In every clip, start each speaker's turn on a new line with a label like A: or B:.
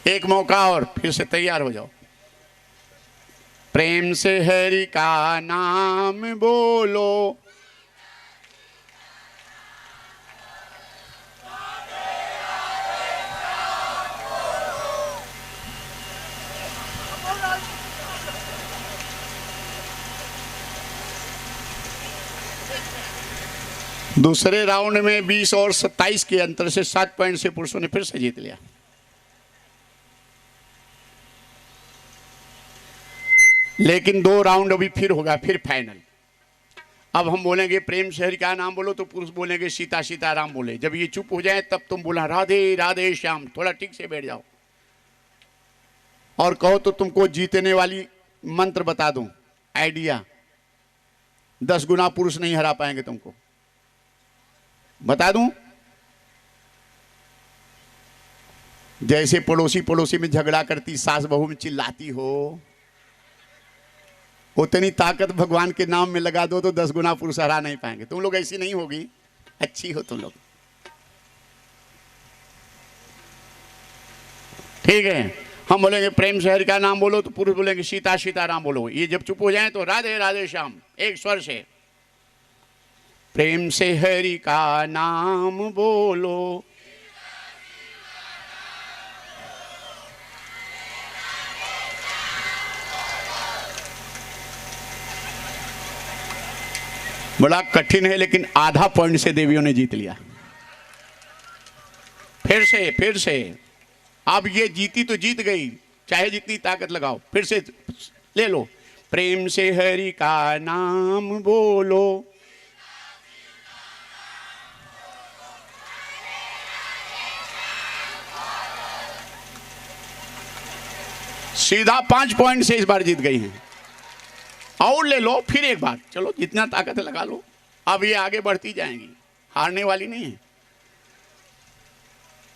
A: एक मौका और, फिर से तैयार हो जाओ। प्रेम से हरि का नाम बोलो, दूसरे राउंड में 20 और 27 के अंतर से 7 पॉइंट से पुरुषों ने फिर से जीत लिया। लेकिन 2 राउंड अभी फिर होगा, फिर फाइनल। अब हम बोलेंगे प्रेम से हरि का नाम बोलो, तो पुरुष बोलेंगे सीता सीता राम बोले। जब ये चुप हो जाए तब तुम बोला राधे राधे श्याम। थोड़ा ठीक से बैठ जाओ और कहो तो तुमको जीतने वाली मंत्र बता दूं, आइडिया। 10 गुना पुरुष नहीं हरा पाएंगे तुमको, बता दूं। जैसे पड़ोसी पड़ोसी में झगड़ा करती, सास बहू में चिल्लाती हो, उतनी ताकत भगवान के नाम में लगा दो तो 10 गुना पुरुष हरा नहीं पाएंगे। तुम लोग ऐसी नहीं होगी, अच्छी हो तुम लोग, ठीक है। हम बोलेंगे प्रेम से हरि का नाम बोलो, तो पुरुष बोलेंगे सीता सीता राम बोलो। ये जब चुप हो जाए तो राधे राधे श्याम, एक स्वर से। प्रेम से हरि का नाम बोलो, बड़ा कठिन है, लेकिन आधा पॉइंट से देवियों ने जीत लिया। फिर से अब ये जीती तो जीत गई, चाहे जितनी ताकत लगाओ। फिर से ले लो, प्रेम से हरि का नाम बोलो, सीधा 5 पॉइंट से इस बार जीत गई हैं। और ले लो फिर एक बार, चलो जितना ताकत लगा लो। अब ये आगे बढ़ती जाएंगी, हारने वाली नहीं है।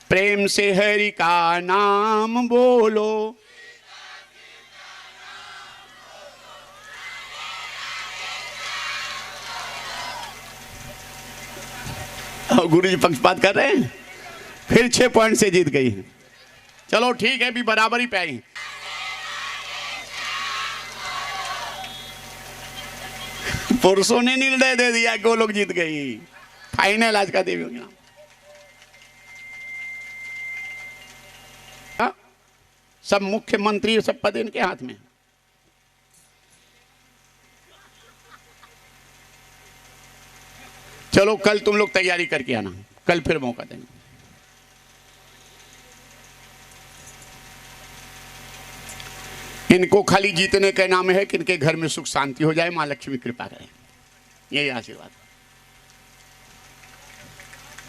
A: प्रेम से हरि का नाम बोलो, गुरु जी पक्षपात कर रहे हैं। फिर 6 पॉइंट से जीत गई हैं। चलो ठीक है, भी बराबरी पे आई। पुरुषों ने निर्णय दे दिया कि वो लोग जीत गई। फाइनल आज का देवियों के नाम। सब मुख्यमंत्री, सब पद इनके हाथ में। चलो कल तुम लोग तैयारी करके आना, कल फिर मौका देंगे। इनको खाली जीतने का नाम है कि इनके घर में सुख शांति हो जाए, मां लक्ष्मी कृपा करें, यही आशीर्वाद।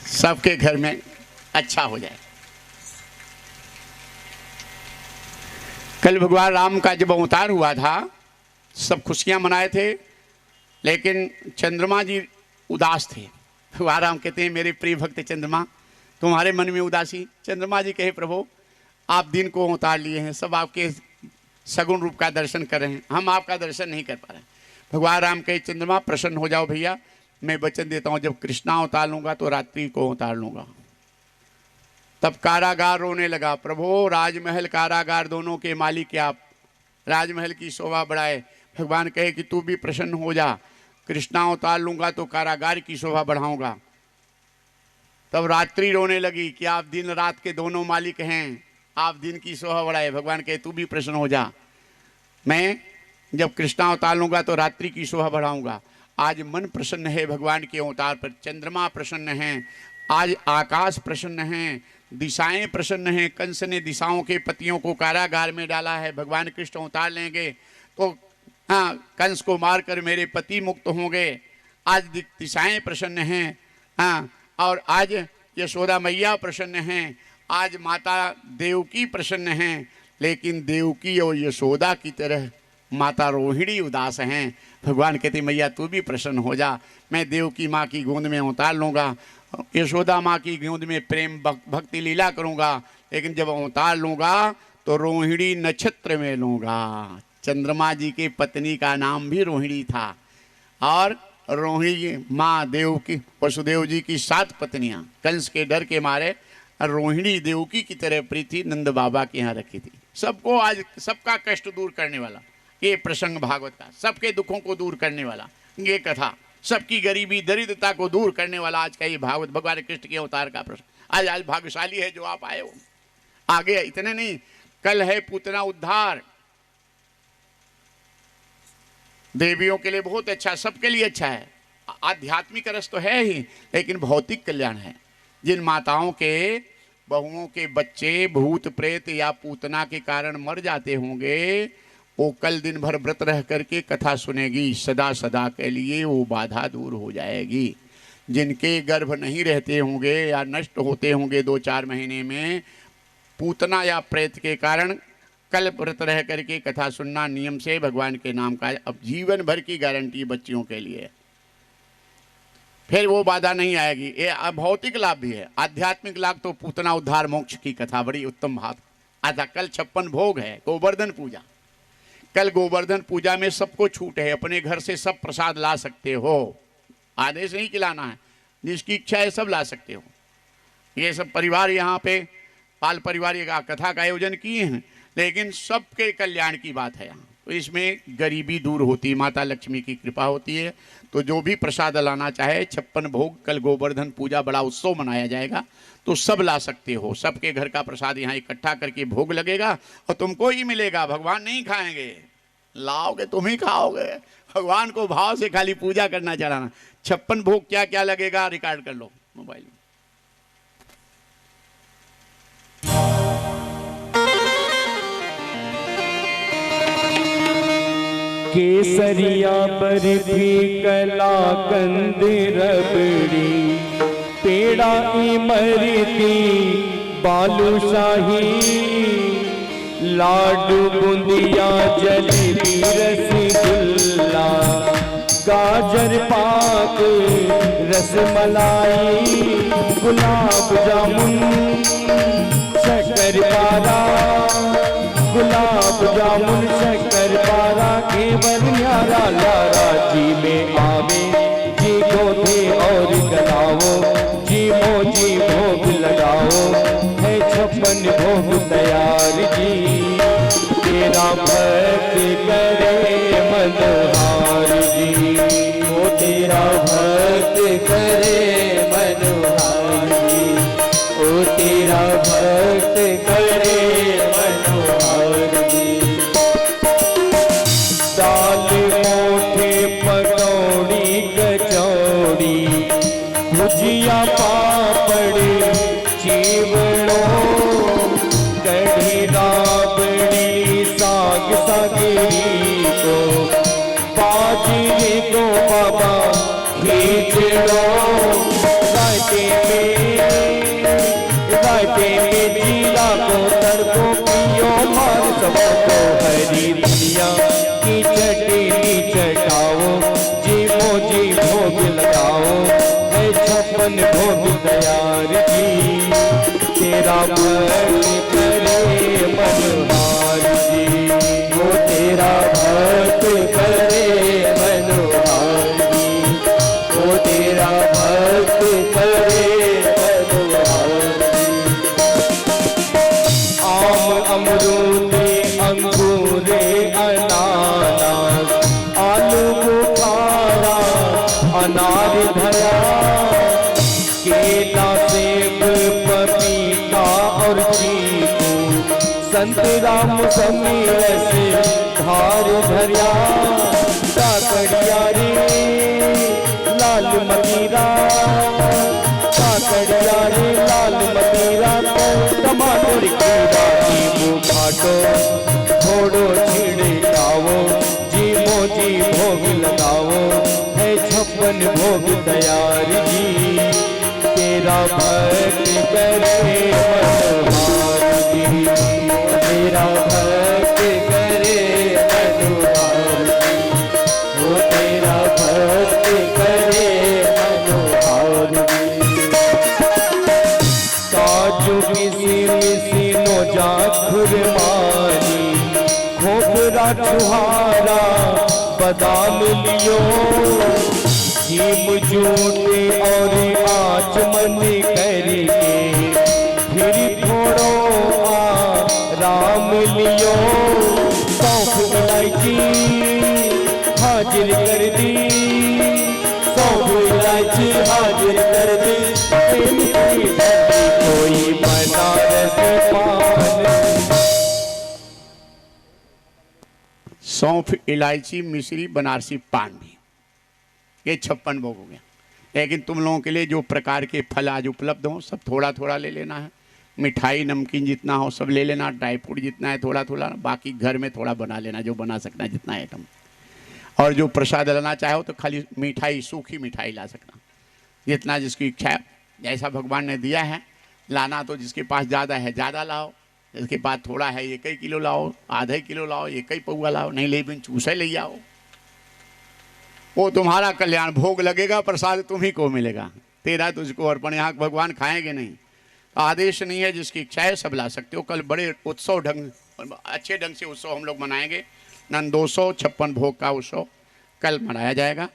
A: सबके घर में अच्छा हो जाए। कल भगवान राम का जब अवतार हुआ था, सब खुशियां मनाए थे, लेकिन चंद्रमा जी उदास थे। भगवान राम कहते हैं मेरे प्रिय भक्त चंद्रमा, तुम्हारे मन में उदासी। चंद्रमा जी कहे प्रभु आप दिन को अवतार लिए हैं, सब आपके सगुण रूप का दर्शन कर रहे हैं, हम आपका दर्शन नहीं कर पा रहे। भगवान राम कहे चंद्रमा प्रसन्न हो जाओ भैया, मैं वचन देता हूँ जब कृष्णा अवतार लूंगा तो रात्रि को अवतार लूंगा। तब कारागार रोने लगा, प्रभु राजमहल कारागार दोनों के मालिक आप, राजमहल की शोभा बढ़ाए। भगवान कहे कि तू भी प्रसन्न हो जा, कृष्णा अवतार लूंगा तो कारागार की शोभा बढ़ाऊंगा। तब रात्रि रोने लगी कि आप दिन रात के दोनों मालिक हैं, आप दिन की शोभा बढ़ाए। भगवान कहे तू भी प्रसन्न हो जा, मैं जब कृष्णा अवतार लूंगा तो रात्रि की शोभा बढ़ाऊंगा। आज मन प्रसन्न है भगवान के अवतार पर, चंद्रमा प्रसन्न हैं, आज आकाश प्रसन्न हैं, दिशाएं प्रसन्न हैं। कंस ने दिशाओं के पतियों को कारागार में डाला है, भगवान कृष्ण अवतार लेंगे तो हाँ कंस को मारकर मेरे पति मुक्त होंगे। आज दिशाएं प्रसन्न हैं, हाँ, और आज यशोदा मैया प्रसन्न हैं, आज माता देवकी प्रसन्न हैं, लेकिन देवकी और यशोदा की तरह माता रोहिणी उदास हैं। भगवान कहते मैया तू भी प्रसन्न हो जा, मैं देवकी माँ की गोद में अवतार लूँगा, यशोदा माँ की गोद में प्रेम भक्ति लीला करूँगा, लेकिन जब अवतार लूँगा तो रोहिणी नक्षत्र में लूँगा। चंद्रमा जी की पत्नी का नाम भी रोहिणी था, और रोहिणी माँ देव की वसुदेव जी की 7 पत्नियाँ कंस के डर के मारे रोहिणी देवकी की तरह प्रीति नंद बाबा के यहाँ रखी थी। सबको आज सबका कष्ट दूर करने वाला ये प्रसंग भागवत का, सबके दुखों को दूर करने वाला ये कथा, सबकी गरीबी दरिद्रता को दूर करने वाला आज का ये भागवत भगवान कृष्ण के अवतार का प्रसंग। आज भाग्यशाली है जो आप आए हो। आगे इतने नहीं, कल है पूतना उद्धार, देवियों के लिए बहुत अच्छा, सबके लिए अच्छा है। आध्यात्मिक रस तो है ही, लेकिन भौतिक कल्याण है। जिन माताओं के बहुओं के बच्चे भूत प्रेत या पूतना के कारण मर जाते होंगे, वो कल दिन भर व्रत रह करके कथा सुनेगी, सदा सदा के लिए वो बाधा दूर हो जाएगी। जिनके गर्भ नहीं रहते होंगे या नष्ट होते होंगे 2-4 महीने में पूतना या प्रेत के कारण, कल व्रत रह करके कथा सुनना नियम से भगवान के नाम का अब जीवन भर की गारंटी बच्चियों के लिए, फिर वो बाधा नहीं आएगी। ये भौतिक लाभ भी है, आध्यात्मिक लाभ तो पूतना उद्धार मोक्ष की कथा बड़ी उत्तम बात। अच्छा, कल 56 भोग है, गोवर्धन पूजा। कल गोवर्धन पूजा में सबको छूट है, अपने घर से सब प्रसाद ला सकते हो, आदेश नहीं खिलाना है, जिसकी इच्छा है सब ला सकते हो। ये सब परिवार यहाँ पे बाल परिवार ये कथा का आयोजन किए हैं, लेकिन सबके कल्याण की बात है यहाँ। तो इसमें गरीबी दूर होती है, माता लक्ष्मी की कृपा होती है। तो जो भी प्रसाद लाना चाहे 56 भोग, कल गोवर्धन पूजा बड़ा उत्सव मनाया जाएगा, तो सब ला सकते हो। सबके घर का प्रसाद यहाँ इकट्ठा करके भोग लगेगा और तुमको ही मिलेगा, भगवान नहीं खाएंगे, लाओगे तुम ही खाओगे। भगवान को भाव से खाली पूजा करना चढ़ाना। 56 भोग क्या क्या लगेगा रिकॉर्ड कर लो मोबाइल में।
B: केसरिया बर्फी कलाकंद रबड़ी पेड़ा इमरती बालूशाही लाडू बूंदिया जलेबी रसगुल्ला गाजर पाक रसमलाई गुलाब जामुन शक्करपारा गुलाब जामुन शक्करपारा केवल न्यारा लारा जी में आवे जी गोधे और गलाओ जी मोजी भोग लगाओ है 56 भोग तैयार जी तेरा भक्त करे मनोहार जी वो तेरा भक्त करे मनोहार जी वो तेरा भक्त करे मनोहार जी। दाल मोठे पकौड़ी कचौड़ी भुजिया पापड़ चिवड़ो कढ़ी राबड़ी साग सागरी को बाजरे को बाबा खींचड़ो रायते में जीरा को तड़को पियो मार सबको हरी दुनिया की चटनी चटाओ जी मोजी भोग लगाओ है 56 भोग तैयार जी तेरा भक्त करे मनोहार जी वो तेरा भक्त करे मनोहार जी वो तेरा भक्त करे मनोहार जी। आम अमरूद अंगूरे अनानास आलू बुखारा अनार धरा केला सेब पपीता और चीकू संतरा मौसमी से धार धरिया काकड़िया रे लाल मतीरा काकड़िया रे लाल मतीरा को टमाटर कीड़ा नींबू घाटो थोड़ो छिड़काओ जी मोजी भोग लगाओ है 56 भोग तैयार जी तेरा भक्त करे मनोहार जी तेरा भक्त करे मनोहार जी वो तेरा भक्त करे मनोहार जी। काजू किसी नोजा खुरमानी खोपरा छुहारा बादाम लियो घीम जूटे और आचमन करके इलायची हाजिर कर दी, मिश्री धरती कोई बनारसी पान।
A: सौंफ, इलायची, मिश्री, बनारसी पान भी, ये 56 भोग हो गया। लेकिन तुम लोगों के लिए जो प्रकार के फल आज उपलब्ध हों सब थोड़ा थोड़ा ले लेना है। मिठाई नमकीन जितना हो सब ले लेना, ड्राई फ्रूट जितना है थोड़ा थोड़ा, बाकी घर में थोड़ा बना लेना जो बना सकना है जितना आइटम। और जो प्रसाद लाना चाहो तो खाली मिठाई, सूखी मिठाई ला सकना, जितना जिसकी इच्छा है, जैसा भगवान ने दिया है लाना। तो जिसके पास ज़्यादा है ज़्यादा लाओ, जिसके पास थोड़ा है 1 किलो लाओ, आधा किलो लाओ, 1 पौवा लाओ, नहीं ले बिन चूसे ले आओ। वो तुम्हारा कल्याण, भोग लगेगा, प्रसाद तुम्ही को मिलेगा, तेरा तुझको अर्पण। यहाँ भगवान खाएंगे नहीं, आदेश नहीं है, जिसकी इच्छा है सब ला सकते हो। कल बड़े उत्सव अच्छे ढंग से उत्सव हम लोग मनाएंगे, नंदोत्सव 56 भोग का उत्सव कल मनाया जाएगा।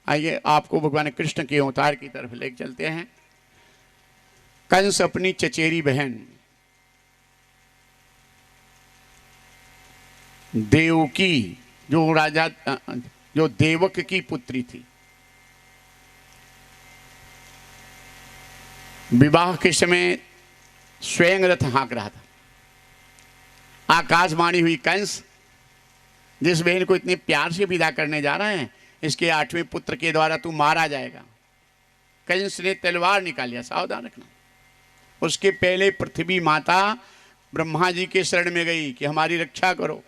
A: आइए आपको भगवान कृष्ण के अवतार की तरफ ले चलते हैं। कंस अपनी चचेरी बहन देवकी, जो देवक की पुत्री थी, विवाह के समय स्वयं रथ हाँक रहा था। आकाशवाणी हुई, कंस जिस बहन को इतने प्यार से विदा करने जा रहे हैं, इसके 8वें पुत्र के द्वारा तू मारा जाएगा। कंस ने तलवार निकालिया, सावधान रखना। उसके पहले पृथ्वी माता ब्रह्मा जी के शरण में गई कि हमारी रक्षा करो।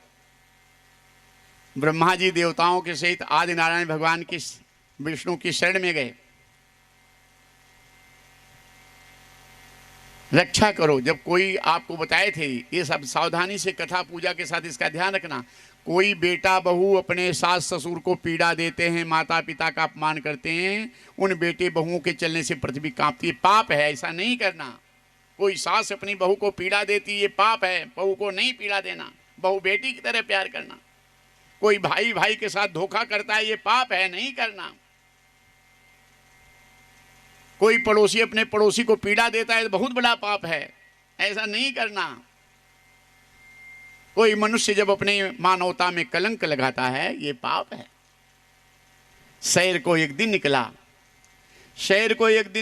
A: ब्रह्मा जी देवताओं के सहित आदि नारायण भगवान की, विष्णु की शरण में गए, रक्षा करो। जब कोई आपको बताए थे ये सब, सावधानी से कथा पूजा के साथ इसका ध्यान रखना। कोई बेटा बहू अपने सास ससुर को पीड़ा देते हैं, माता पिता का अपमान करते हैं, उन बेटे बहुओं के चलने से पृथ्वी कांपती है, पाप है, ऐसा नहीं करना। कोई सास अपनी बहू को पीड़ा देती, ये पाप है, बहू को नहीं पीड़ा देना, बहू बेटी की तरह प्यार करना। कोई भाई भाई के साथ धोखा करता है, ये पाप है, नहीं करना। कोई पड़ोसी अपने पड़ोसी को पीड़ा देता है, बहुत बड़ा पाप है, ऐसा नहीं करना। कोई मनुष्य जब अपने मानवता में कलंक लगाता है, ये पाप है। शेर को एक दिन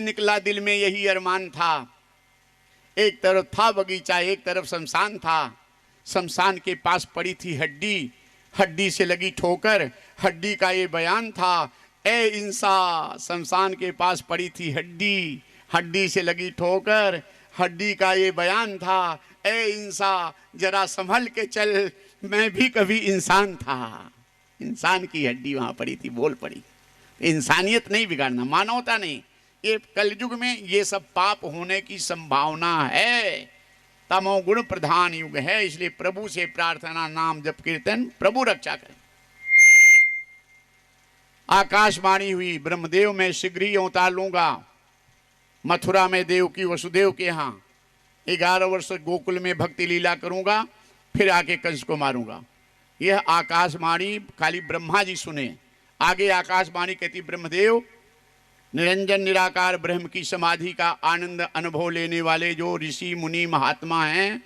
A: निकला, दिल में यही अरमान था। एक तरफ था बगीचा, एक तरफ शमशान था। शमशान के पास पड़ी थी हड्डी, हड्डी से लगी ठोकर, हड्डी का ये बयान था, ए इंसान। शमशान के पास पड़ी थी हड्डी, हड्डी से लगी ठोकर, हड्डी का ये बयान था, ए इंसान जरा संभल के चल, मैं भी कभी इंसान था। इंसान की हड्डी वहां पड़ी थी, बोल पड़ी। इंसानियत नहीं बिगाड़ना, मानवता नहीं। ये कलयुग में ये सब पाप होने की संभावना है। तमोगुण प्रधान युग है, इसलिए प्रभु से प्रार्थना, नाम जप कीर्तन, प्रभु रक्षा करें। आकाशवाणी हुई, ब्रह्मदेव मैं शीघ्र ही अवतार लूंगा। मथुरा में देवकी वसुदेव के यहाँ 11 वर्ष गोकुल में भक्ति लीला करूंगा, फिर आके कंस को मारूंगा। यह आकाशवाणी खाली ब्रह्मा जी सुने। आगे आकाशवाणी कहती, ब्रह्मदेव निरंजन निराकार ब्रह्म की समाधि का आनंद अनुभव लेने वाले जो ऋषि मुनि महात्मा हैं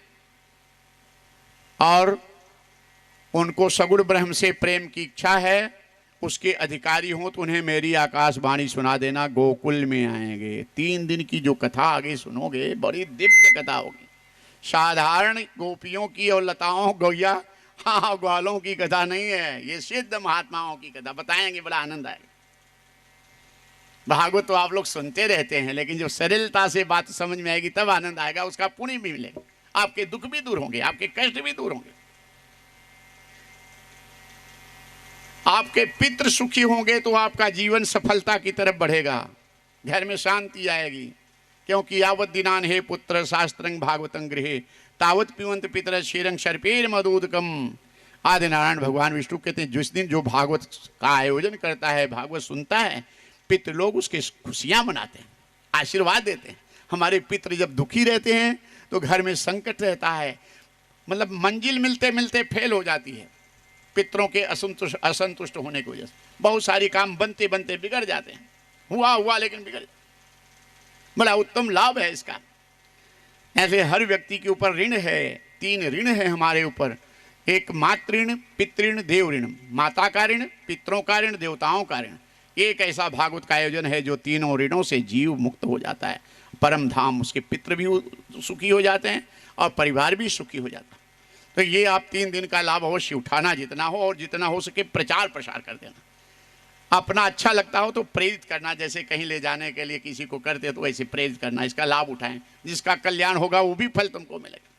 A: और उनको सगुण ब्रह्म से प्रेम की इच्छा है, उसके अधिकारी हों तो उन्हें मेरी आकाशवाणी सुना देना। गोकुल में आएंगे, 3 दिन की जो कथा आगे सुनोगे, बड़ी दिव्य कथा होगी। साधारण गोपियों की और लताओं गौया हाँ ग्वालों की कथा नहीं है, ये सिद्ध महात्माओं की कथा बताएंगे, बड़ा आनंद आएगा। भागवत तो आप लोग सुनते रहते हैं, लेकिन जब सरलता से बात समझ में आएगी तब आनंद आएगा, उसका पुण्य भी मिलेगा, आपके दुख भी दूर होंगे, आपके कष्ट भी दूर होंगे, आपके पितृ सुखी होंगे तो आपका जीवन सफलता की तरफ बढ़ेगा, घर में शांति आएगी। क्योंकि यावत दिनान हे पुत्र शास्त्रंग भागवतं गृहे तावत पिबन्ति पितर क्षीरं सर्पेर मधुदकम। आदि नारायण भगवान विष्णु कहते हैं, जिस दिन जो भागवत का आयोजन करता है, भागवत सुनता है, पितृ लोग उसके खुशियां मनाते हैं, आशीर्वाद देते हैं। हमारे पितृ जब दुखी रहते हैं तो घर में संकट रहता है, मतलब मंजिल मिलते मिलते फेल हो जाती है। पितरों के असंतुष्ट होने की वजह से बहुत सारी काम बनते बनते बिगड़ जाते हैं। हुआ लेकिन बिगड़, बड़ा उत्तम लाभ है इसका। ऐसे हर व्यक्ति के ऊपर ऋण है, 3 ऋण है हमारे ऊपर। एक मातृ ऋण, पितृण, देव ऋण। माता का ऋण, पितरों का ऋण, देवताओं का ऋण। एक ऐसा भागवत का आयोजन है जो तीनों ऋणों से जीव मुक्त हो जाता है, परम धाम, उसके पितृ भी सुखी हो जाते हैं और परिवार भी सुखी हो जाता है। तो ये आप 3 दिन का लाभ अवश्य उठाना, जितना हो, और जितना हो सके प्रचार प्रसार कर देना। अपना अच्छा लगता हो तो प्रेरित करना, जैसे कहीं ले जाने के लिए किसी को करते तो वैसे प्रेरित करना, इसका लाभ उठाएं, जिसका कल्याण होगा वो भी फल तुमको मिलेगा।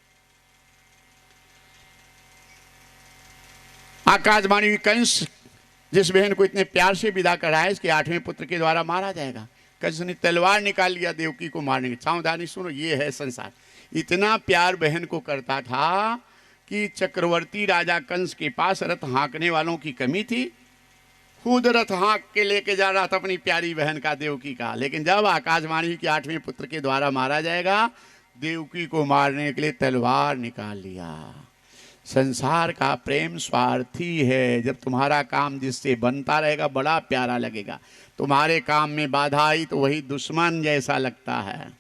A: आकाशवाणी कंस जिस बहन को इतने प्यार से विदा करा है, इसके 8वें पुत्र के द्वारा मारा जाएगा। कंस ने तलवार निकाल लिया देवकी को मारने की। सावधानी सुनो, ये है संसार। इतना प्यार बहन को करता था कि चक्रवर्ती राजा कंस के पास रथ हाँकने वालों की कमी थी, खुद रथ हाँक के लेके जा रहा था अपनी प्यारी बहन का, देवकी का। लेकिन जब आकाशवाणी के 8वें पुत्र के द्वारा मारा जाएगा, देवकी को मारने के लिए तलवार निकाल लिया। संसार का प्रेम स्वार्थी है। जब तुम्हारा काम जिससे बनता रहेगा बड़ा प्यारा लगेगा, तुम्हारे काम में बाधा आई तो वही दुश्मन जैसा लगता है।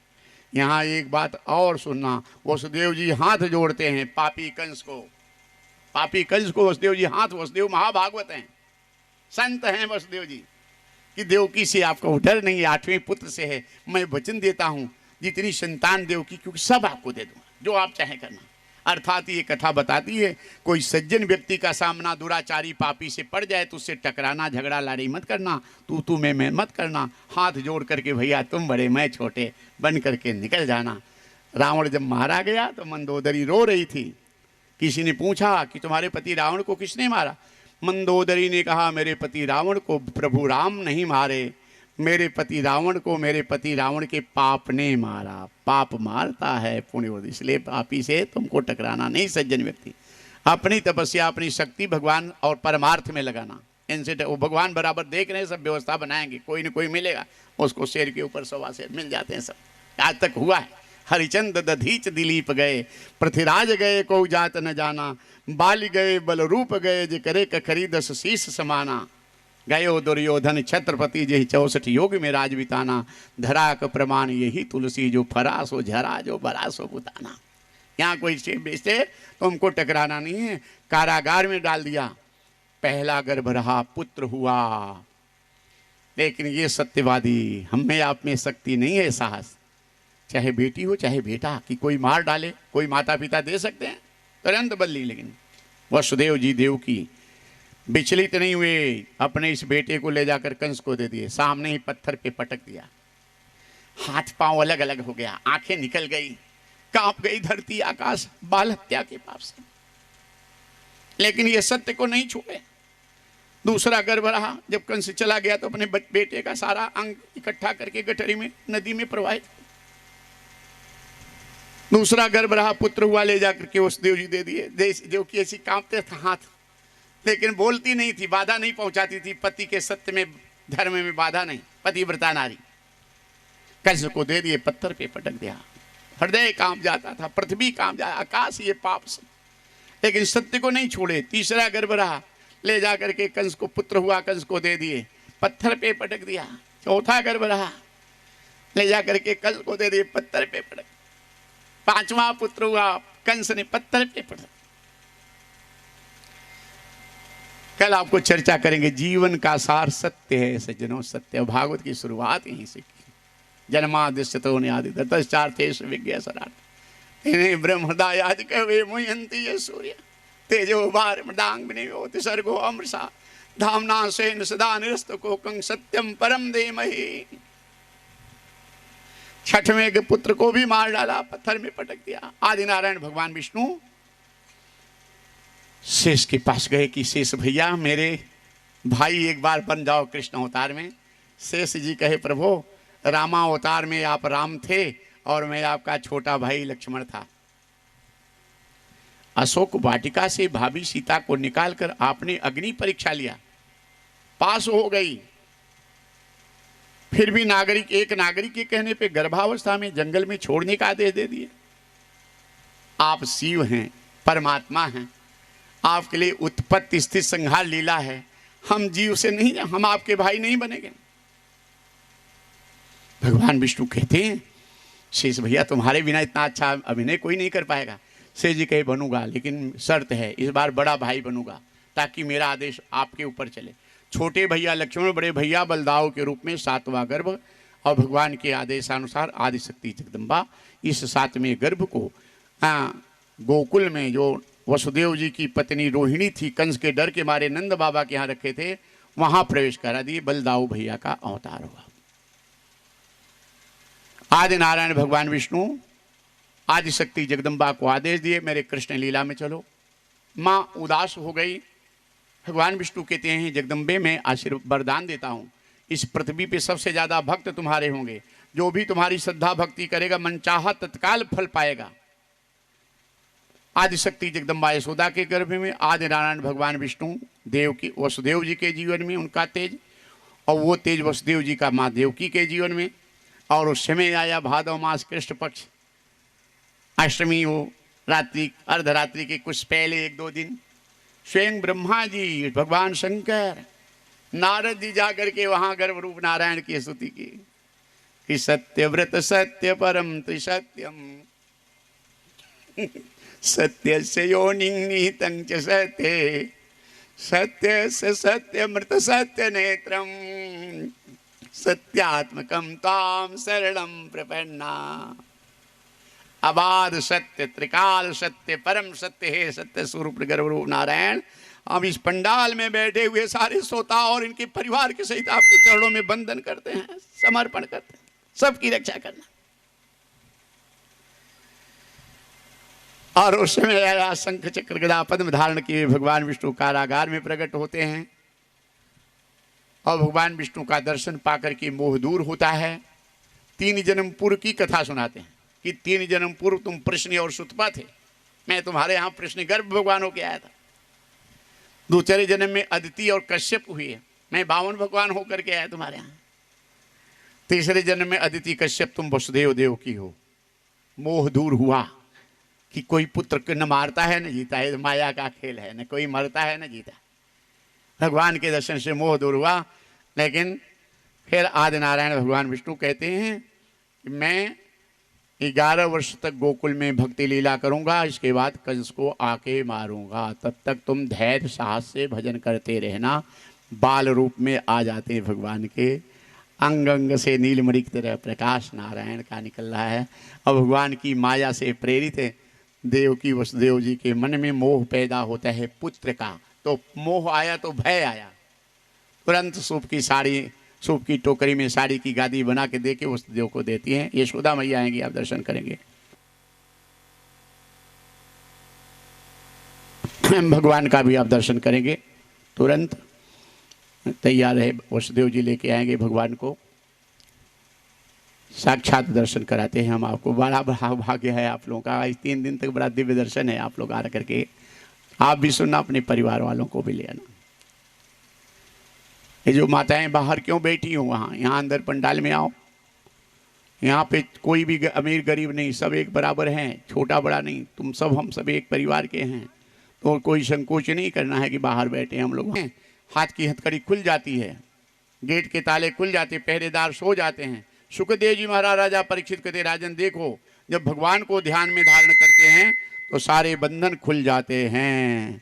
A: यहाँ एक बात और सुनना, वसुदेव जी हाथ जोड़ते हैं पापी कंस को वसुदेव जी हाथ, वसुदेव महाभागवत हैं, संत हैं वसुदेव जी, कि देवकी से आपको डर नहीं है, 8वें पुत्र से है। मैं वचन देता हूँ जितनी संतान देवकी, क्योंकि सब आपको दे दूंगा, जो आप चाहे करना। अर्थात ये कथा बताती है, कोई सज्जन व्यक्ति का सामना दुराचारी पापी से पड़ जाए तो उससे टकराना, झगड़ा लड़ाई मत करना, तू मैं मत करना, हाथ जोड़ करके भैया तुम बड़े मैं छोटे बन करके निकल जाना। रावण जब मारा गया तो मंदोदरी रो रही थी। किसी ने पूछा कि तुम्हारे पति रावण को किसने मारा? मंदोदरी ने कहा, मेरे पति रावण को प्रभु राम नहीं मारे, मेरे पति रावण को मेरे पति रावण के पाप ने मारा। पाप मारता है पुण्य, इसलिए पापी से तुमको टकराना नहीं। सज्जन व्यक्ति अपनी तपस्या, अपनी शक्ति भगवान और परमार्थ में लगाना। इनसे वो भगवान बराबर देख रहे हैं, सब व्यवस्था बनाएंगे, कोई न कोई मिलेगा उसको। शेर के ऊपर 100 शेर मिल जाते हैं, सब आज तक हुआ है। हरिचंद दधीच दिलीप गए, पृथ्वीराज गए को जात न जाना, बाली गए बल रूप गए, जे करे कखरी 10 शीश समाना। गयो दुर्योधन छत्रपति जे 64 योग में राज बिताना, धरा का प्रमाण यही तुलसी, जो फरा सो झरा, जो बरा सो बुताना। यहाँ कोई से बेचते तो हमको टकराना नहीं है। कारागार में डाल दिया, पहला गर्भ रहा, पुत्र हुआ। लेकिन ये सत्यवादी, हम में आप में शक्ति नहीं है, साहस, चाहे बेटी हो चाहे बेटा, कि कोई मार डाले। कोई माता पिता दे सकते हैं तुरंत बदली, लेकिन वसुदेव जी देवकी विचलित नहीं हुए, अपने इस बेटे को ले जाकर कंस को दे दिए। सामने ही पत्थर पे पटक दिया, हाथ पांव अलग अलग हो गया, आंखें निकल गई, कांप गई धरती आकाश बाल हत्या के पाप से। लेकिन ये सत्य को नहीं छोड़े। दूसरा गर्भ रहा, जब कंस चला गया तो अपने बेटे का सारा अंग इकट्ठा करके गठरी में नदी में प्रवाहित। दूसरा गर्भ रहा, पुत्र हुआ, ले जाकर के वसुदेव जी दे दिए। देव की ऐसी कांपते था हाथ, लेकिन बोलती नहीं थी, बाधा नहीं पहुंचाती थी। पति के सत्य में धर्म में बाधा नहीं, पतिव्रता नारी। कंस को दे दिए, पत्थर पे पटक दिया। हृदय कांप जाता था, पृथ्वी कांप जाए, आकाश ये पाप से, लेकिन सत्य को नहीं छोड़े। तीसरा गर्भ रहा, ले जाकर के कंस को पुत्र हुआ, कंस को दे दिए, पत्थर पे पटक दिया। चौथा गर्भ रहा, ले जाकर के कंस को दे दिए, पत्थर पे पटक। पांचवा पुत्र हुआ, कंस ने पत्थर पे पटक। कल आपको चर्चा करेंगे, जीवन का सार सत्य है सज्जनों, सत्य। भागवत की शुरुआत यहीं से की। जन्मादिश्यतो न्यादि ततश्चार्थेश विज्ञासरार्थ इन्हें ब्रह्मदायादि कवे मुयंति ये सूर्य तेजो भार मृदांग विनियोति सर्गो अमृषा धामना सेन सदा निरस्त कोकं सत्यम परम देमहि। छठवें के पुत्र को भी मार डाला, पत्थर में पटक दिया। आदि नारायण भगवान विष्णु शेष के पास गए कि शेष भैया मेरे भाई एक बार बन जाओ कृष्ण अवतार में। शेष जी कहे, प्रभु रामा अवतार में आप राम थे और मैं आपका छोटा भाई लक्ष्मण था। अशोक वाटिका से भाभी सीता को निकालकर आपने अग्नि परीक्षा लिया, पास हो गई। फिर भी एक नागरिक के कहने पे गर्भावस्था में जंगल में छोड़ने का आदेश दे दिए। आप शिव हैं, परमात्मा हैं, आपके लिए उत्पत्ति स्थिति संहार लीला है। हम जीव से नहीं, हम आपके भाई नहीं बनेंगे। भगवान विष्णु कहते हैं, शेष भैया तुम्हारे बिना इतना अच्छा अभिनय कोई नहीं कर पाएगा। शेष जी कहे, बनूंगा, लेकिन शर्त है, इस बार बड़ा भाई बनूंगा ताकि मेरा आदेश आपके ऊपर चले। छोटे भैया लक्ष्मण, बड़े भैया बलदाऊ के रूप में 7वां गर्भ, और भगवान के आदेशानुसार आदिशक्ति जगदम्बा इस 7वें गर्भ को गोकुल में जो वसुदेव जी की पत्नी रोहिणी थी, कंस के डर के मारे नंद बाबा के यहाँ रखे थे, वहां प्रवेश करा दिए। बलदाऊ भैया का अवतार हुआ। आदि नारायण भगवान विष्णु आदिशक्ति जगदम्बा को आदेश दिए, मेरे कृष्ण लीला में चलो। माँ उदास हो गई। भगवान विष्णु कहते हैं, जगदम्बे मैं आशीर्वाद वरदान देता हूँ, इस पृथ्वी पे सबसे ज़्यादा भक्त तुम्हारे होंगे, जो भी तुम्हारी श्रद्धा भक्ति करेगा मनचाहा तत्काल फल पाएगा। आदिशक्ति जगदम्बा यशोदा के गर्भ में, आदि नारायण भगवान विष्णु देव की वसुदेव जी के जीवन में उनका तेज, और वो तेज वसुदेव जी का माँ देवकी के जीवन में। और उस समय आया भादव मास कृष्ण पक्ष अष्टमी, वो रात्रि अर्धरात्रि के कुछ पहले 1-2 दिन स्वयं ब्रह्मा जी, भगवान शंकर, नारद जी जाकर के वहां गर्भ रूप नारायण की स्तुति की कि सत्यव्रत सत्य परम त्रिसत्यम सत्य से योनिहितं च सत्ये सत्य से सत्यमृत सत्य नेत्रम सत्यात्मकम ताम शरणम प्रपन्ना। अबाध सत्य, त्रिकाल सत्य, परम सत्य है सत्य स्वरूप गर्भ रूप नारायण। हम इस पंडाल में बैठे हुए सारे श्रोता और इनके परिवार के सहित आपके चरणों में वंदन करते हैं, समर्पण करते हैं, सबकी रक्षा करना। और उस समय आया शंख चक्र गदा पद्म धारण किए भगवान विष्णु कारागार में प्रकट होते हैं, और भगवान विष्णु का दर्शन पाकर के मोह दूर होता है। 3 जन्म पूर्व की कथा सुनाते हैं कि 3 जन्म पूर्व तुम प्रश्न और सुतपा थे, मैं तुम्हारे यहाँ प्रश्न गर्भ भगवान होके आया था। दूसरे जन्म में अदिति और कश्यप हुए, मैं 52 भगवान होकर के आया तुम्हारे यहाँ। तीसरे जन्म में अदिति कश्यप तुम वसुदेव देव की हो। मोह दूर हुआ कि कोई पुत्र को न मारता है न जीता है, माया का खेल है, न कोई मरता है न जीता। भगवान के दर्शन से मोह दूर हुआ। लेकिन फिर आदि नारायण भगवान विष्णु कहते हैं कि मैं 11 वर्ष तक गोकुल में भक्ति लीला करूंगा, इसके बाद कंस को आके मारूंगा, तब तक तुम धैर्य साहस से भजन करते रहना। बाल रूप में आ जाते हैं भगवान के, अंग अंग से नीलमणि की तरह प्रकाश नारायण का निकल रहा है। और भगवान की माया से प्रेरित है देव की वसुदेव जी के मन में मोह पैदा होता है पुत्र का, तो मोह आया तो भय आया। तुरंत सूप की साड़ी, सूप की टोकरी में साड़ी की गादी बना के दे के वसुदेव को देती हैं। यशोदा मैया आएंगी, आप दर्शन करेंगे। भगवान का भी आप दर्शन करेंगे। तुरंत तैयार है, वसुदेव जी लेके आएंगे भगवान को, साक्षात दर्शन कराते हैं हम आपको। बड़ा भाग्य है आप लोगों का, इस 3 दिन तक बड़ा दिव्य दर्शन है। आप लोग आ करके आप भी सुनना, अपने परिवार वालों को भी ले आना। ये जो माताएं बाहर क्यों बैठी हो वहाँ, यहाँ अंदर पंडाल में आओ। यहाँ पे कोई भी अमीर गरीब नहीं, सब एक बराबर हैं, छोटा बड़ा नहीं, तुम सब हम सब एक परिवार के हैं। तो कोई संकोच नहीं करना है कि बाहर बैठे हम लोग हैं। हाथ की हथकड़ी खुल जाती है, गेट के ताले खुल जाते, पहरेदार सो जाते हैं। सुखदेव जी महाराज राजा परीक्षित कहते, राजन देखो, जब भगवान को ध्यान में धारण करते हैं तो सारे बंधन खुल जाते हैं,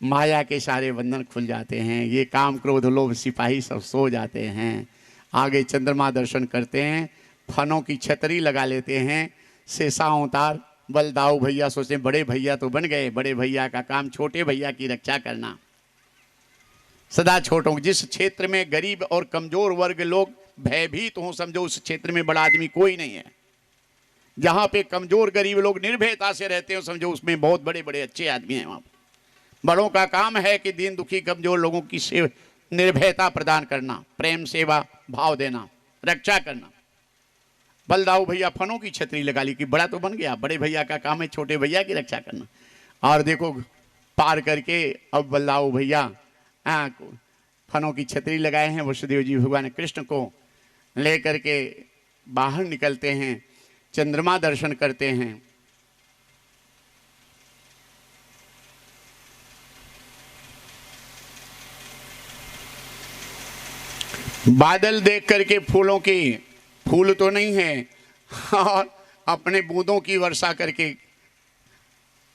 A: माया के सारे बंधन खुल जाते हैं। ये काम क्रोध लोभ सिपाही सब सो जाते हैं। आगे चंद्रमा दर्शन करते हैं, फनों की छतरी लगा लेते हैं। शेषा अवतार बलदाऊ भैया सोचते बड़े भैया तो बन गए, बड़े भैया का काम छोटे भैया की रक्षा करना। सदा छोटों, जिस क्षेत्र में गरीब और कमजोर वर्ग लोग भयभीत हों, समझो उस क्षेत्र में बड़ा आदमी कोई नहीं है। जहाँ पे कमजोर गरीब लोग निर्भयता से रहते हो, समझो उसमें बहुत बड़े बड़े अच्छे आदमी हैं। वहाँ बड़ों का काम है कि दीन दुखी कमजोर लोगों की निर्भयता प्रदान करना, प्रेम सेवा भाव देना, रक्षा करना। बलदाऊ भैया फनों की छतरी लगा ली कि बड़ा तो बन गया, बड़े भैया का काम है छोटे भैया की रक्षा करना। और देखो पार करके अब बलदाऊ भैया फनों की छतरी लगाए हैं। वसुदेव जी भगवान कृष्ण को लेकर के बाहर निकलते हैं, चंद्रमा दर्शन करते हैं। बादल देख करके फूलों की, फूल तो नहीं है, और अपने बूंदों की वर्षा करके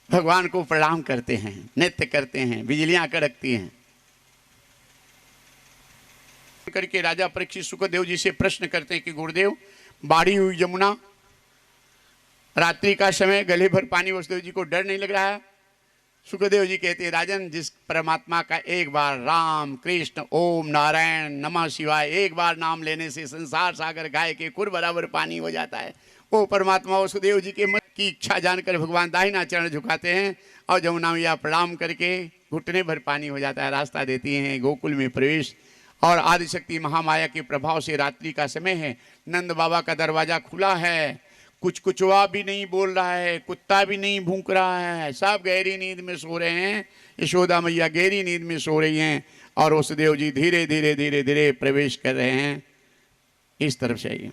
A: भगवान को प्रणाम करते हैं, नृत्य करते हैं, बिजलियां कड़कती हैं। करके राजा परीक्षित सुखदेव जी से प्रश्न करते हैं कि गुरुदेव, बाढ़ी हुई यमुना, रात्रि का समय, गले भर पानी, वसुदेव जी को डर नहीं लग रहा है? सुखदेव जी कहते हैं, राजन, जिस परमात्मा का एक बार राम कृष्ण ओम नारायण नमः शिवाय एक बार नाम लेने से संसार सागर गाय के कुर बराबर पानी हो जाता है, वो परमात्मा वसुदेव जी के मन की इच्छा जानकर भगवान दाहिना चरण झुकाते हैं और यमुना मैया प्रणाम करके घुटने भर पानी हो जाता है, रास्ता देती हैं गोकुल में प्रवेश। और आदिशक्ति महामाया के प्रभाव से रात्रि का समय है, नंद बाबा का दरवाजा खुला है, कुछ कुचवा भी नहीं बोल रहा है, कुत्ता भी नहीं भूंक रहा है, सब गहरी नींद में सो रहे हैं। यशोदा मैया गहरी नींद में सो रही हैं और वसुदेव जी धीरे धीरे धीरे धीरे प्रवेश कर रहे हैं इस तरफ से। आइए,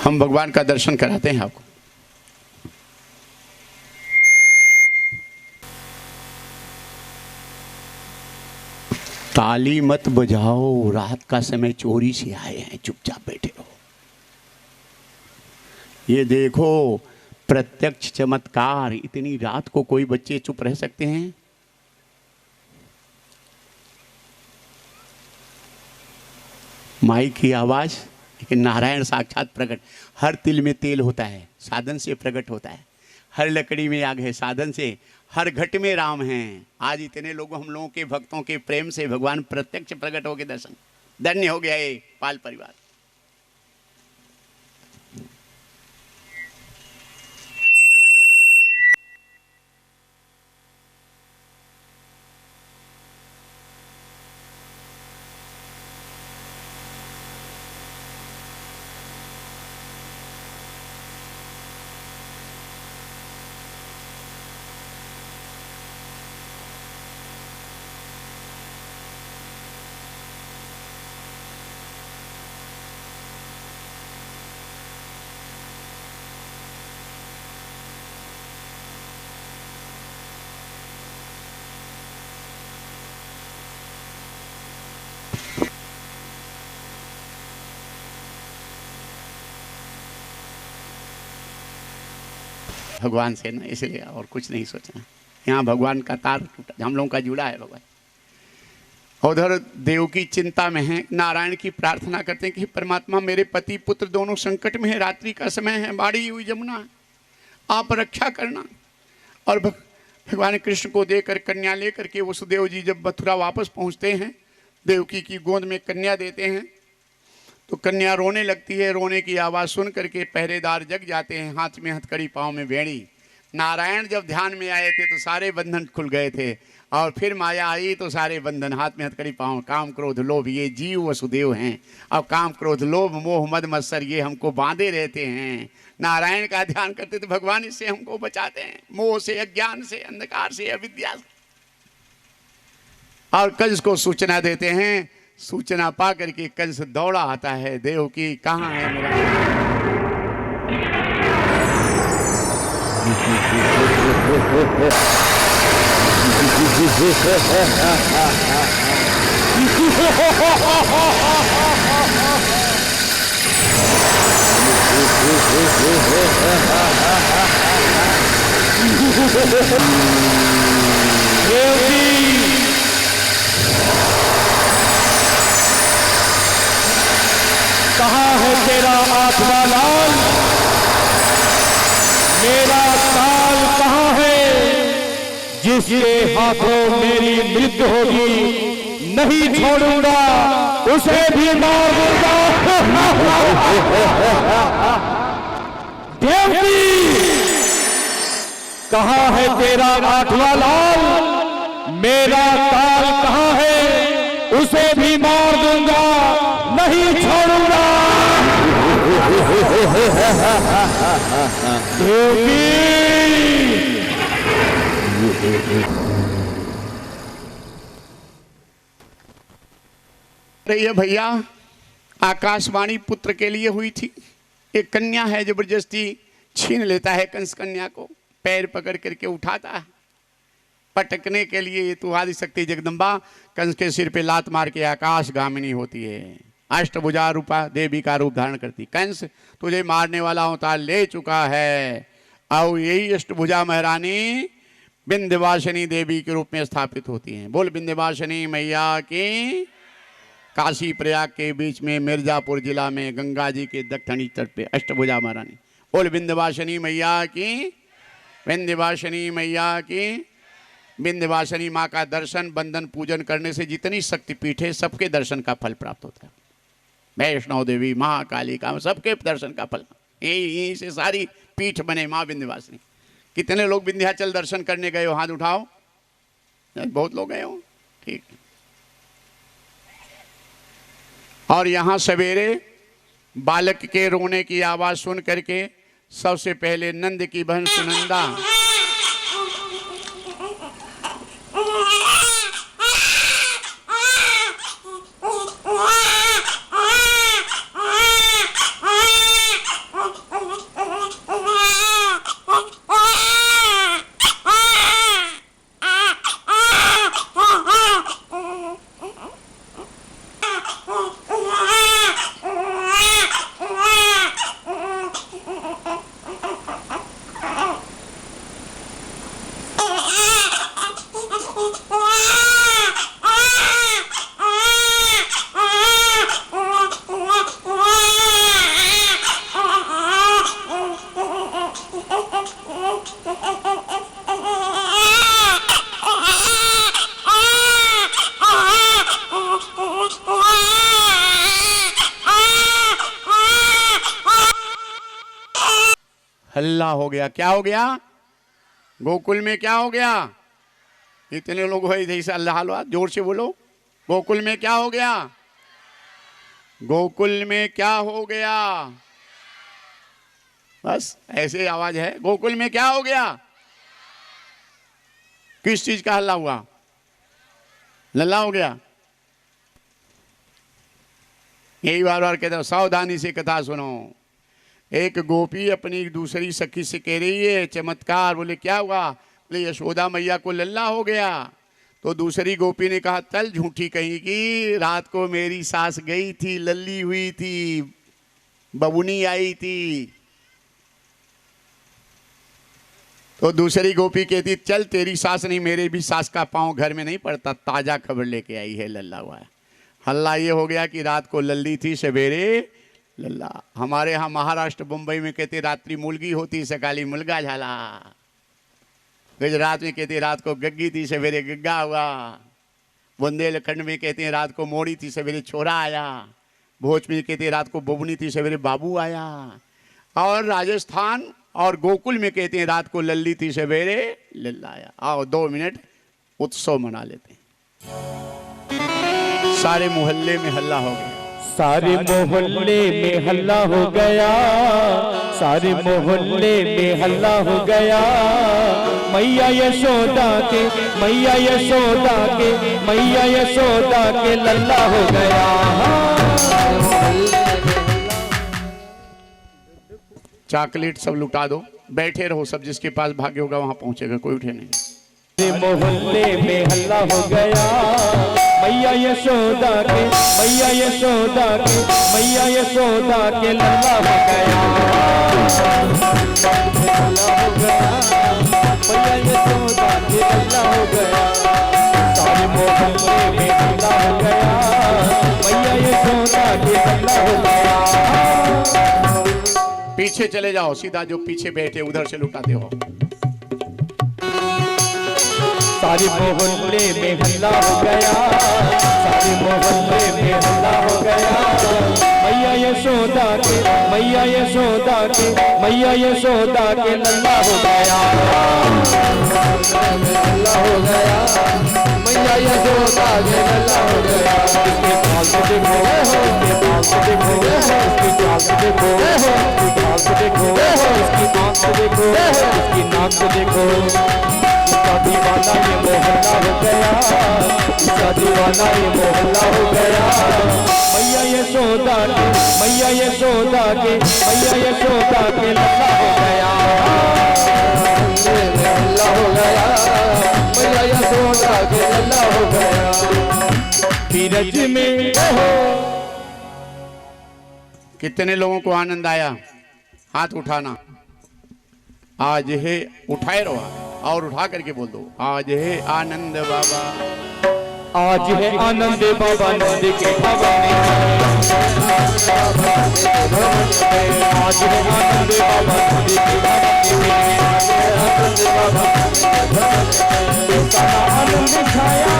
A: हम भगवान का दर्शन कराते हैं आपको। ताली मत बजाओ, रात का समय चोरी से आए हैं, चुपचाप बैठे रहो। ये देखो प्रत्यक्ष चमत्कार, इतनी रात को कोई बच्चे चुप रह सकते हैं? माइक की आवाज, लेकिन नारायण साक्षात प्रकट। हर तिल में तेल होता है, साधन से प्रकट होता है। हर लकड़ी में आग है, साधन से। हर घट में राम हैं। आज इतने लोग, हम लोगों के भक्तों के प्रेम से भगवान प्रत्यक्ष प्रकट होकर दर्शन, धन्य हो गया ये पाल परिवार। भगवान से ना, इसलिए और कुछ नहीं सोचना। यहाँ भगवान का तार टूटा, हम लोगों का जुड़ा है भगवान। उधर देव की चिंता में है, नारायण की प्रार्थना करते हैं कि परमात्मा, मेरे पति पुत्र दोनों संकट में है, रात्रि का समय है, बाढ़ी हुई यमुना है, आप रक्षा करना। और भगवान कृष्ण को देकर कन्या लेकर के वसुदेव जी जब मथुरा वापस पहुँचते हैं, देवकी की गोद में कन्या देते हैं तो कन्या रोने लगती है। रोने की आवाज़ सुन करके पहरेदार जग जाते हैं, हाथ में हथकड़ी, पाँव में बेड़ी। नारायण जब ध्यान में आए थे तो सारे बंधन खुल गए थे, और फिर माया आई तो सारे बंधन, हाथ में हथकड़ी, पाँव। काम क्रोध लोभ ये जीव वसुदेव हैं। अब काम क्रोध लोभ मोह मद मत्सर ये हमको बांधे रहते हैं। नारायण का ध्यान करते तो भगवान इससे हमको बचाते हैं, मोह से, अज्ञान से, अंधकार से, अविद्या से। और कंस को सूचना देते हैं। सूचना पा करके कंस दौड़ा आता है, देव की कहाँ है मेरा।
B: कहाँ है तेरा आत्मा लाल, मेरा काल कहाँ है, जिसके हाथों मेरी मृत्यु होगी, नहीं छोड़ूंगा, उसे भी मार दूंगा। देवकी, कहाँ है तेरा आठवां लाल, मेरा काल कहाँ है, उसे भी मार दूंगा, नहीं छोड़ूंगा।
A: ये भैया आकाशवाणी पुत्र के लिए हुई थी, एक कन्या है, जबरदस्ती छीन लेता है कंस कन्या को, पैर पकड़ करके उठाता है पटकने के लिए। तू आदिशक्ति जगदम्बा कंस के सिर पे लात मार के आकाश गामिनी होती है, अष्टभुजा रूपा देवी का रूप धारण करती। कंस तुझे मारने वाला अवतार ले चुका है, और यही अष्टभुजा महारानी विंध्यवासिनी देवी के रूप में स्थापित होती हैं। बोल विंध्यवासिनी मैया की। काशी प्रयाग के बीच में मिर्जापुर जिला में गंगा जी के दक्षिणी तट पे अष्टभुजा महारानी। बोल विंध्यवासिनी मैया की, विंध्यवासिनी मैया की। विंध्यवासिनी माँ का दर्शन बंदन पूजन करने से जितनी शक्तिपीठ है सबके दर्शन का फल प्राप्त होता है। वैष्णव देवी, माँ काली का, सबके दर्शन का फल, यही से सारी पीठ बने माँ विंध्यवासिनी। कितने लोग विंध्याचल दर्शन करने गए हो? हाथ उठाओ। बहुत लोग गए हो, ठीक। और यहाँ सवेरे बालक के रोने की आवाज सुन करके सबसे पहले नंद की बहन सुनंदा हल्ला हो गया। क्या हो गया? गोकुल में क्या हो गया? इतने लोग हो जैसे अल्लाह हलवा, जोर से बोलो। गोकुल में क्या हो गया? गोकुल में क्या हो गया? बस ऐसे आवाज है। गोकुल में क्या हो गया? किस चीज का हल्ला हुआ? लल्ला हो गया। यही बार बार कहता हूं, सावधानी से कथा सुनो। एक गोपी अपनी दूसरी सखी से कह रही है चमत्कार। बोले क्या हुआ? बोले यशोदा मैया को लल्ला हो गया। तो दूसरी गोपी ने कहा तल झूठी कहेगी, रात को मेरी सास गई थी, लल्ली हुई थी, बबुनी आई थी। तो दूसरी गोपी कहती चल तेरी सास नहीं, मेरे भी सास का पांव घर में नहीं पड़ता, ताजा खबर लेके आई है, लल्ला हुआ है। हल्ला ये हो गया कि रात को लल्ली थी, सवेरे लल्ला। हमारे यहाँ महाराष्ट्र मुंबई में कहते रात्रि मुलगी होती, सकाली मुलगा झाला। गुजरात में कहते रात को गग्गी थी, सवेरे गग्गा हुआ। बुंदेलखंड में कहते हैं रात को मोड़ी थी, सवेरे छोरा आया। भोज में कहते रात को बबुनी थी, सवेरे बाबू आया। और राजस्थान और गोकुल में कहते हैं रात को लल्ली थी, सवेरे लल्ला आया। आओ 2 मिनट उत्सव मना लेते हैं। सारे मोहल्ले में हल्ला हो गया,
B: सारे मोहल्ले में हल्ला हो गया, सारे मोहल्ले में हल्ला हो गया। मैया यशोदा के, मैया यशोदा के, मैया यशोदा के लल्ला हो गया।
A: चॉकलेट सब लुटा दो, बैठे रहो सब, जिसके पास भाग्य होगा वहां पहुंचेगा, कोई उठे नहीं।
B: मोहल्ले में हल्ला हो गया, मैया यशोदा के, मैया यशोदा के, मैया यशोदा के लल्ला हो गया। मैया यशोदा के लल्ला हो गया, सारे मोहल्ले में हल्ला हो गया, मैया यशोदा के लल्ला हो गया।
A: पीछे चले जाओ, सीधा जो पीछे बैठे उधर से लुटाते हो।
B: सारे मोहल्ले में हल्ला हो गया, सारे मोहल्ले में हल्ला हो गया। मैया यशोदा के, मैया यशोदा के, मैया यशोदा के लल्ला हो गया। लल्ला हो गया, मैया यशोदा के लल्ला हो गया। इसके बाल को देखो, इसके बाल को देखो, इसकी चाल को देखो, इसकी चाल को देखो, इसकी आँख को देखो, इसकी नाक को देखो। दीवाना ये मोहल्ला हो गया, दीवाना ये मोहल्ला हो गया। मैया यशोदा के, मैया यशोदा के, मैया यशोदा के लल्ला हो गया, लल्ला हो गया, मैया यशोदा के लल्ला हो गया। बीरज में
A: कितने लोगों को आनंद आया? हाथ उठाना। आज है, उठाए रहो और उठा करके बोल दो, आज है आनंद बाबा,
B: आज है आनंद बाबा नंद के भवन में, आज है आनंद बाबा नंद के भवन में, आनंद बाबा आनंद छाया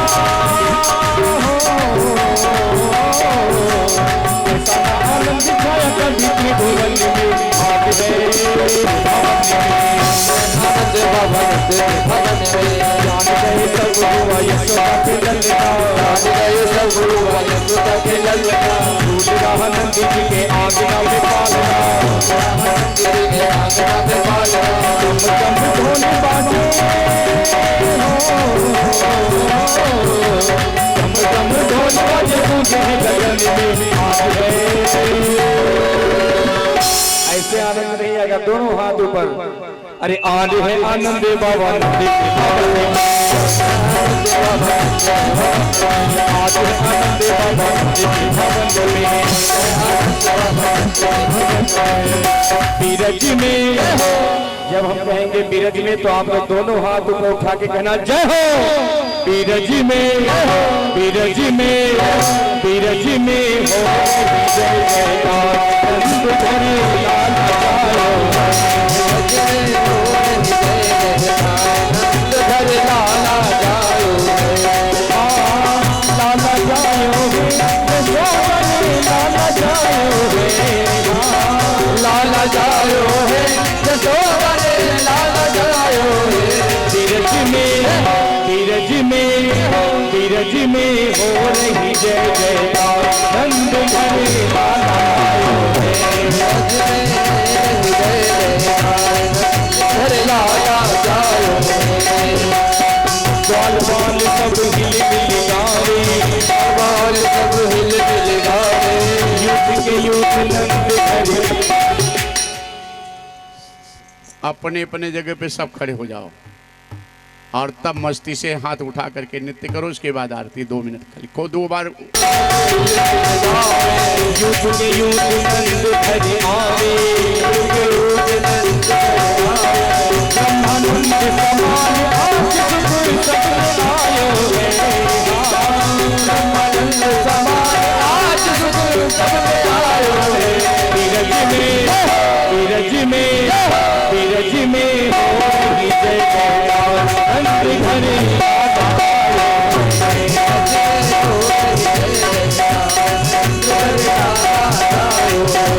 B: आनंद छाया कभी त्रिभुवन में, आज है आनंद बाबा नंद के भवन में, जान गए सब हुआ यशोदा के लल्ला, जान गए सब हुआ यशोदा के लल्ला, भूल रहा नंद जी के आंगना में पालना, नंद जी के आंगना में पालना, तुम जब ढोल बाजे तुम ढोल बाजे गूंजे गगन में, आज गए। ऐसे आनंद नहीं आएगा, दोनों हाथ ऊपर। अरे आज है आनंद बाबा नंद के भवन में, आज है आनंद बाबा नंद के भवन में, बीरज में। जब हम कहेंगे बीरज में तो आप लोग दोनों हाथ ऊपर उठा के कहना जय हो। बीरज में, बीरज में, बीरज में हो जय जयकार, नंद धरे लाल आयो, नंद धरे लाला जायो, लाला जायो लाला जायो लाला जायो है जसोवरे लाला जायो। बीरज में, बीरज में, बीरज में हो रही जय जयकार, नंद घरे लाला आयो है, घरे लाला जायो है। ग्वाल बाल सब हिल मिल गावे, ग्वाल सब हिल मिल गावे, युद्ध के युद्ध नंद घरे।
A: अपने अपने जगह पे सब खड़े हो जाओ और तब मस्ती से हाथ उठा करके नृत्य करो। उसके बाद आरती 2 मिनट खाली को 2 बार।
B: युद्ध के युद्ध नंद घरे आवे, ब्रह्मानंद समान आज सुख सब आयो है, ब्रह्मानंद समान आज सुख सब आयो है। बीरज में, बीरज में, बीरज में हो रही जय जयकार, नंद घरे लाला आयो है, हो रही जय जयकार, नंद घरे लाला आयो है।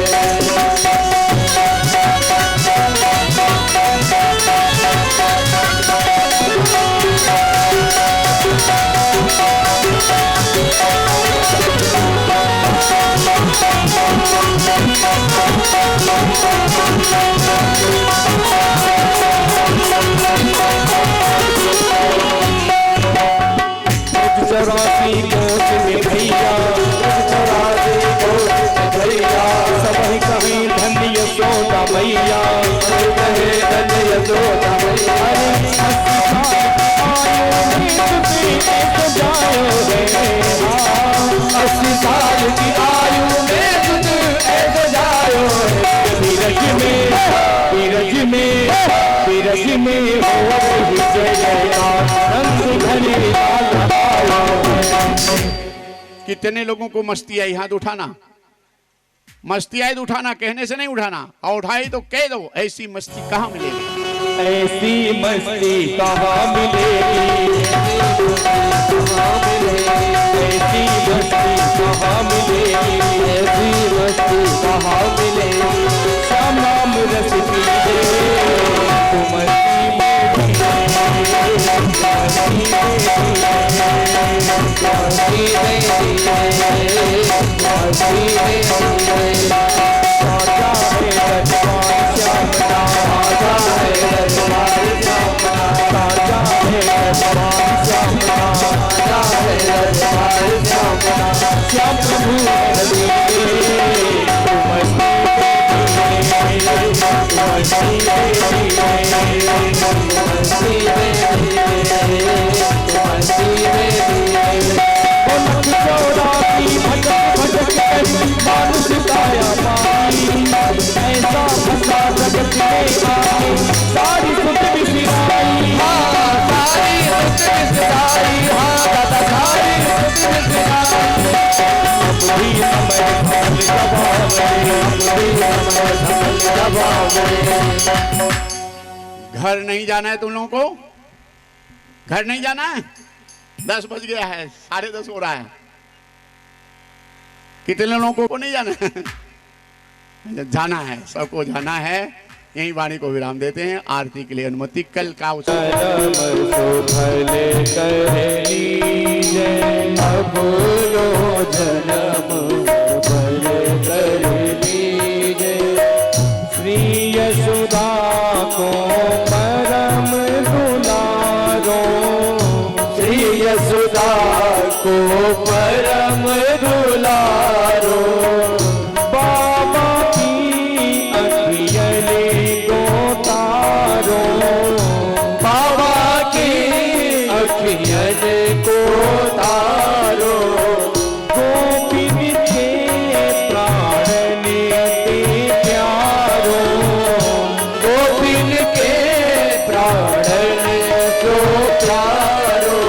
B: चौरासी कोस में भैया, चौरासी कोस में भैया, सबही कहीं धन्य यशोदा मैया, कहे धन्य यशोदा मैया। अरे 80 साल की आयु में तुझ ऐसे जायो है। बीरज में, बीरज में, बीरज में हो रही जय जयकार, नंद घरे लाला आयो है।
A: कितने लोगों को मस्ती आई? हाथ उठाना। मस्ती आई तो उठाना, कहने से नहीं उठाना। और उठाई तो कह दो, ऐसी मस्ती कहाँ मिलेगी?
B: ऐसी मस्ती कहाँ मिलेगी, ऐसी मस्ती कहाँ मिलेगी, ऐसी मस्ती कहाँ मिलेगी। श्याम नाम रस पीजे तो मस्ती में राजा है मानुष काया पाई ऐसा फंसा जगत में आके सारी सुध बिसराई सारी सुध बिसराई दादा सारी सुध बिसराई।
A: घर नहीं जाना है तुम लोगों को? घर नहीं जाना है? 10 बज गया है, 10:30 हो रहा है। कितने लोगों को नहीं जाना है? जाना है, सबको जाना है। यही वाणी को विराम देते हैं। आरती के लिए अनुमति। कल का
B: श्री यशोदा को परम दुलारो, श्री यशोदा को परम दुलारो, बाबा की अखियले को तारो, बाबा की अखियले को तारो, गोपिन के प्राण लेते प्यारो, गोपिन के प्राण लेते प्यारो,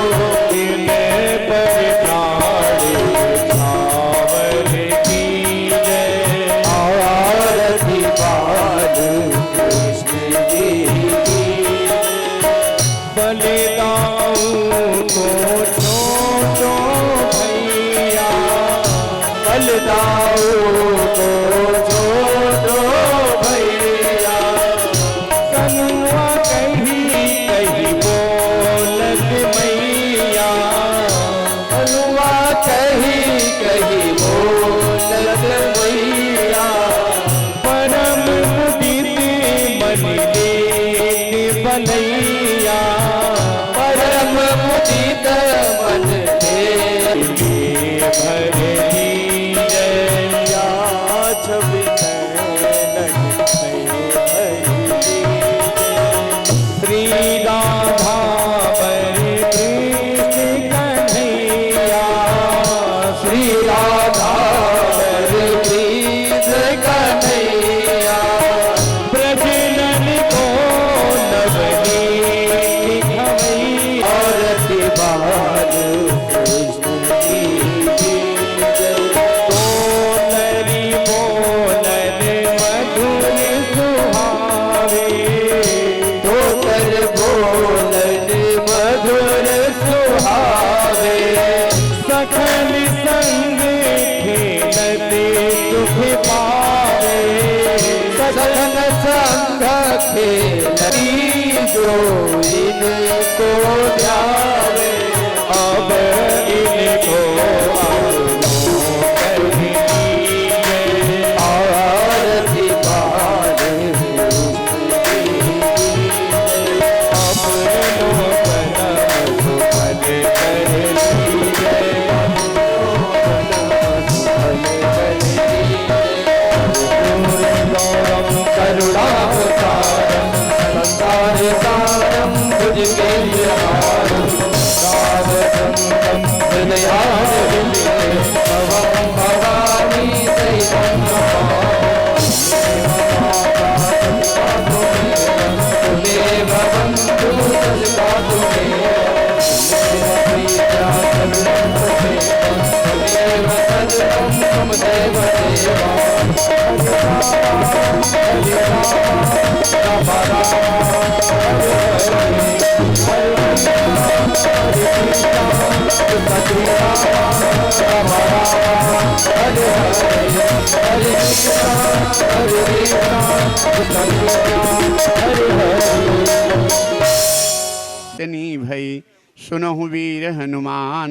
A: भई सुनहु वीर हनुमान,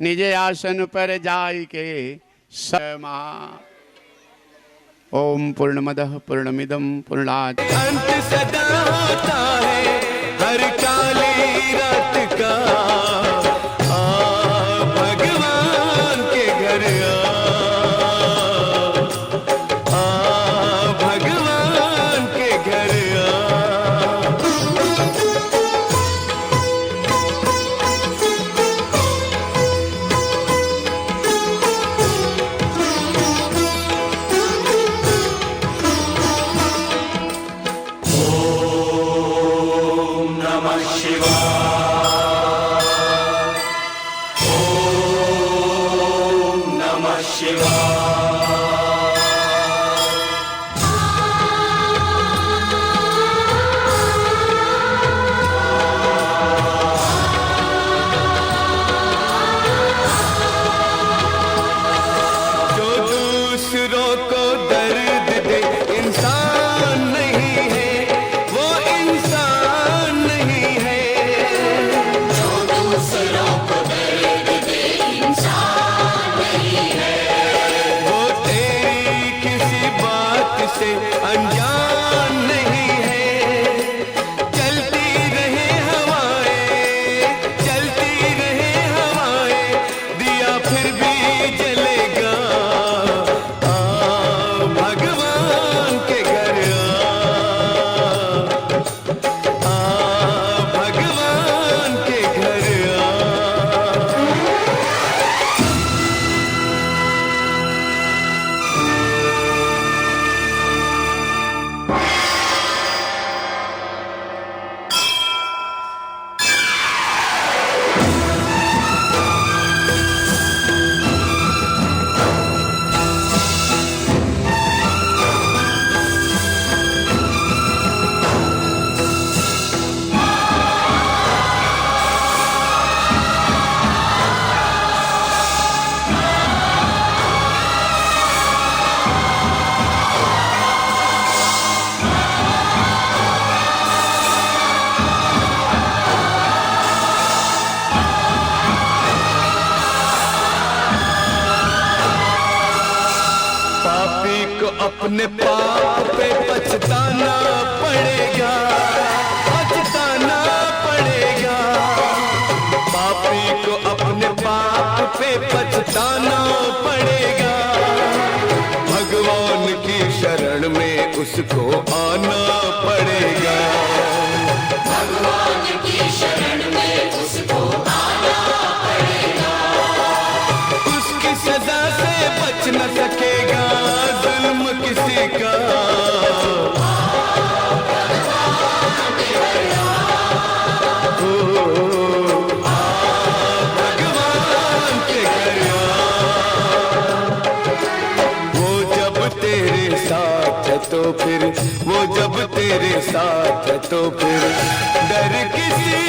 A: निज आसन पर जाय के समा। ओम पूर्णमदः पूर्णमिदं पूर्णात्
C: अंत सदा होता है हर काली रात का। भगवान के घर भगवान के घर अपने पाप पे पछताना पड़ेगा, पछताना पड़ेगा। पापी को अपने पाप पे पछताना पड़ेगा। भगवान की शरण में उसको आना पड़ेगा।
D: भगवान की शरण में उसको आना पड़ेगा।
C: उसकी सजा से बच न सकेगा जुल्म किसी का। भगवान के करिया। वो जब तेरे साथ है तो फिर, वो जब तेरे साथ है तो फिर डर किसी